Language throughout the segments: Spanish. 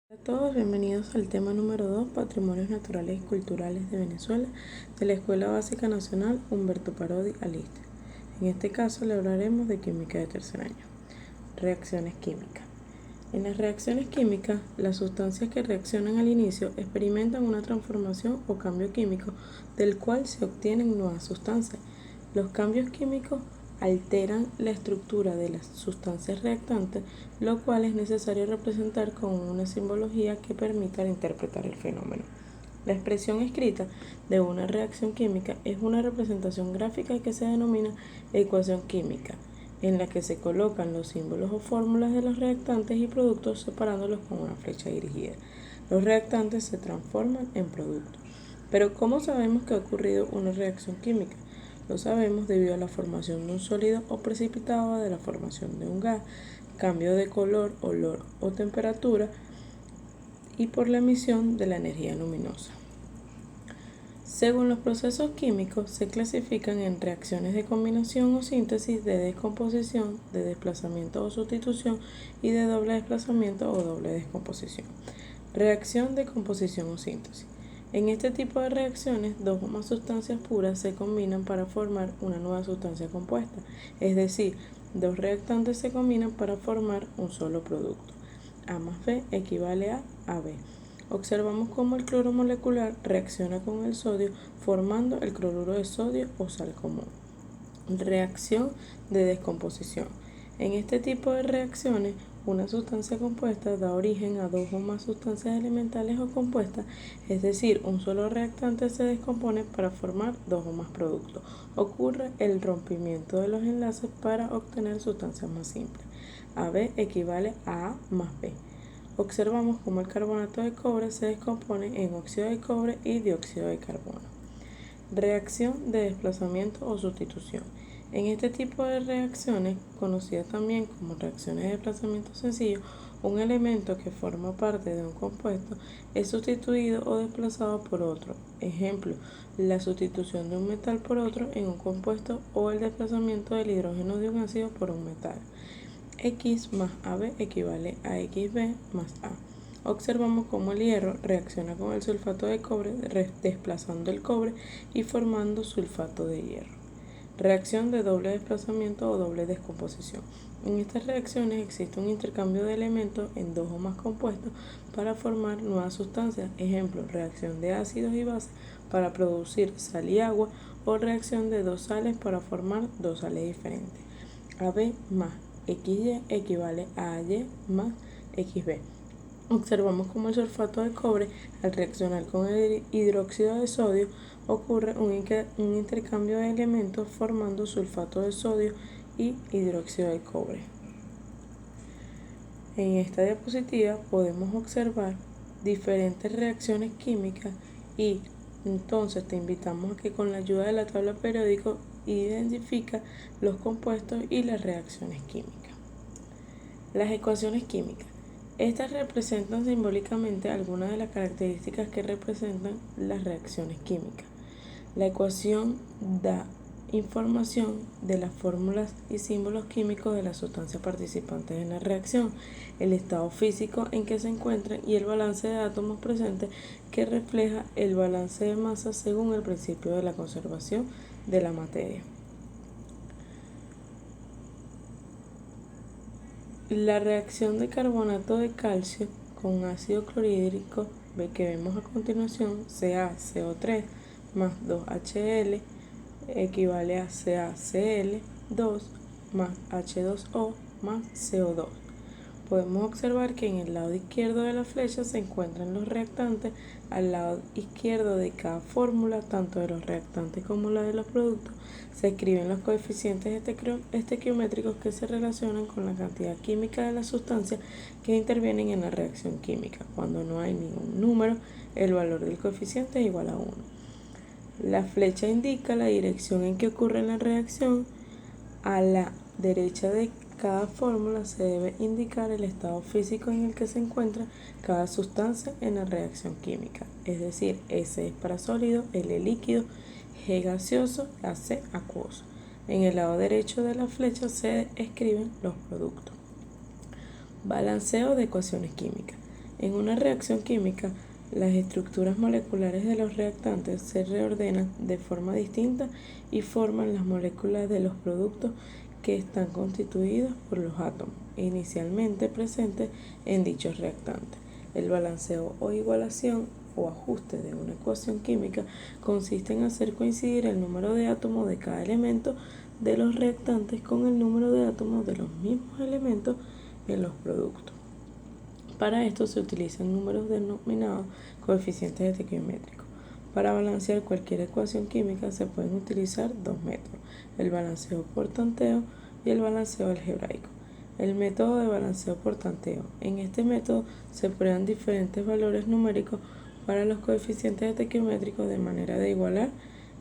Hola a todos, bienvenidos al tema número 2, Patrimonios Naturales y Culturales de Venezuela, de la Escuela Básica Nacional Humberto Parodi Aliste. En este caso le hablaremos de química de tercer año. Reacciones químicas. En las reacciones químicas, las sustancias que reaccionan al inicio experimentan una transformación o cambio químico del cual se obtienen nuevas sustancias. Los cambios químicos alteran la estructura de las sustancias reactantes, lo cual es necesario representar con una simbología que permita interpretar el fenómeno. La expresión escrita de una reacción química es una representación gráfica que se denomina ecuación química, en la que se colocan los símbolos o fórmulas de los reactantes y productos separándolos con una flecha dirigida. Los reactantes se transforman en productos. Pero ¿cómo sabemos que ha ocurrido una reacción química? Lo sabemos debido a la formación de un sólido o precipitado, de la formación de un gas, cambio de color, olor o temperatura y por la emisión de la energía luminosa. Según los procesos químicos, se clasifican en reacciones de combinación o síntesis, de descomposición, de desplazamiento o sustitución y de doble desplazamiento o doble descomposición. Reacción de composición o síntesis. En este tipo de reacciones, dos o más sustancias puras se combinan para formar una nueva sustancia compuesta, es decir, dos reactantes se combinan para formar un solo producto. A más B equivale a AB. Observamos cómo el cloro molecular reacciona con el sodio formando el cloruro de sodio o sal común. Reacción de descomposición. En este tipo de reacciones, una sustancia compuesta da origen a dos o más sustancias elementales o compuestas, es decir, un solo reactante se descompone para formar dos o más productos. Ocurre el rompimiento de los enlaces para obtener sustancias más simples. AB equivale a A más B. Observamos cómo el carbonato de cobre se descompone en óxido de cobre y dióxido de carbono. Reacción de desplazamiento o sustitución. En este tipo de reacciones, conocidas también como reacciones de desplazamiento sencillo, un elemento que forma parte de un compuesto es sustituido o desplazado por otro. Ejemplo, la sustitución de un metal por otro en un compuesto o el desplazamiento del hidrógeno de un ácido por un metal. X más AB equivale a XB más A. Observamos cómo el hierro reacciona con el sulfato de cobre, desplazando el cobre y formando sulfato de hierro. Reacción de doble desplazamiento o doble descomposición. En estas reacciones existe un intercambio de elementos en dos o más compuestos para formar nuevas sustancias. Ejemplo, reacción de ácidos y bases para producir sal y agua, o reacción de dos sales para formar dos sales diferentes. AB más XY equivale a Y más XB. Observamos cómo el sulfato de cobre, al reaccionar con el hidróxido de sodio, ocurre un intercambio de elementos formando sulfato de sodio y hidróxido de cobre. En esta diapositiva podemos observar diferentes reacciones químicas y entonces te invitamos a que con la ayuda de la tabla periódica identifica los compuestos y las reacciones químicas. Las ecuaciones químicas. Estas representan simbólicamente algunas de las características que representan las reacciones químicas. La ecuación da información de las fórmulas y símbolos químicos de las sustancias participantes en la reacción, el estado físico en que se encuentran y el balance de átomos presentes, que refleja el balance de masa según el principio de la conservación de la materia. La reacción de carbonato de calcio con ácido clorhídrico que vemos a continuación, CaCO3 más 2HL equivale a CaCl2 más H2O más CO2. Podemos observar que en el lado izquierdo de la flecha se encuentran los reactantes. Al lado izquierdo de cada fórmula, tanto de los reactantes como la de los productos, se escriben los coeficientes estequiométricos que se relacionan con la cantidad química de las sustancias que intervienen en la reacción química. Cuando no hay ningún número, el valor del coeficiente es igual a 1. La flecha indica la dirección en que ocurre la reacción. A la derecha de cada fórmula se debe indicar el estado físico en el que se encuentra cada sustancia en la reacción química, es decir, S es para sólido, L líquido, G gaseoso, AC acuoso. En el lado derecho de la flecha se escriben los productos. Balanceo de ecuaciones químicas. En una reacción química, las estructuras moleculares de los reactantes se reordenan de forma distinta y forman las moléculas de los productos que están constituidos por los átomos inicialmente presentes en dichos reactantes. El balanceo o igualación o ajuste de una ecuación química consiste en hacer coincidir el número de átomos de cada elemento de los reactantes con el número de átomos de los mismos elementos en los productos. Para esto se utilizan números denominados coeficientes estequiométricos. Para balancear cualquier ecuación química se pueden utilizar dos métodos, el balanceo por tanteo y el balanceo algebraico. El método de balanceo por tanteo. En este método se prueban diferentes valores numéricos para los coeficientes estequiométricos de manera de igualar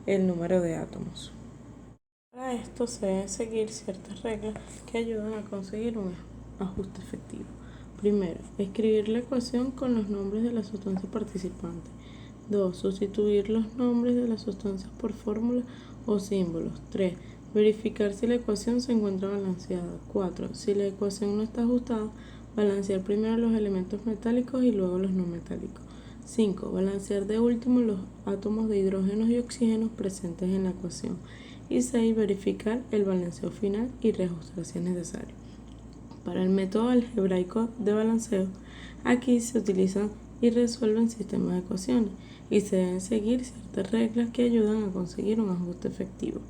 el número de átomos. Para esto se deben seguir ciertas reglas que ayudan a conseguir un ajuste efectivo. Primero, escribir la ecuación con los nombres de la sustancia participante. 2. Sustituir los nombres de las sustancias por fórmulas o símbolos. 3. Verificar si la ecuación se encuentra balanceada. 4. Si la ecuación no está ajustada, balancear primero los elementos metálicos y luego los no metálicos. 5. Balancear de último los átomos de hidrógeno y oxígeno presentes en la ecuación. Y 6. Verificar el balanceo final y reajustar si es necesario. Para el método algebraico de balanceo, aquí se utilizan y resuelven sistemas de ecuaciones y se deben seguir ciertas reglas que ayudan a conseguir un ajuste efectivo.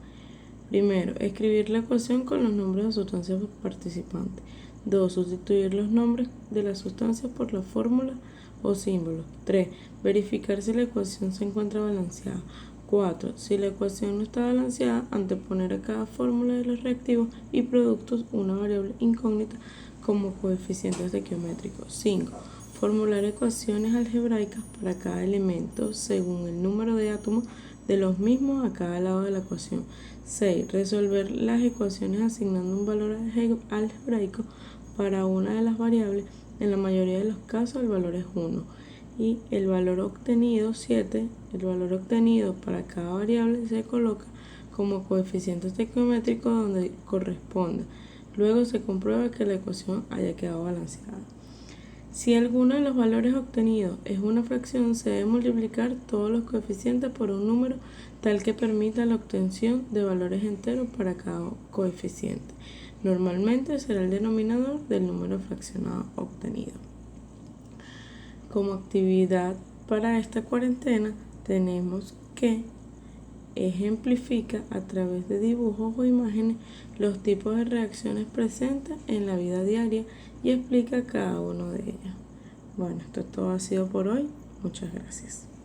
Primero, escribir la ecuación con los nombres de sustancias participantes. 2. Sustituir los nombres de las sustancias por la fórmula o símbolos. 3. Verificar si la ecuación se encuentra balanceada. 4. Si la ecuación no está balanceada, anteponer a cada fórmula de los reactivos y productos una variable incógnita como coeficientes estequiométricos. 5. Formular ecuaciones algebraicas para cada elemento según el número de átomos de los mismos a cada lado de la ecuación. 6. Resolver las ecuaciones asignando un valor algebraico para una de las variables. En la mayoría de los casos el valor es 1. Y el valor obtenido, 7, el valor obtenido para cada variable se coloca como coeficiente estequiométrico donde corresponde. Luego se comprueba que la ecuación haya quedado balanceada. Si alguno de los valores obtenidos es una fracción, se debe multiplicar todos los coeficientes por un número tal que permita la obtención de valores enteros para cada coeficiente. Normalmente será el denominador del número fraccionado obtenido. Como actividad para esta cuarentena tenemos que ejemplifica a través de dibujos o imágenes los tipos de reacciones presentes en la vida diaria y explica cada uno de ellos. Bueno, esto todo ha sido por hoy. Muchas gracias.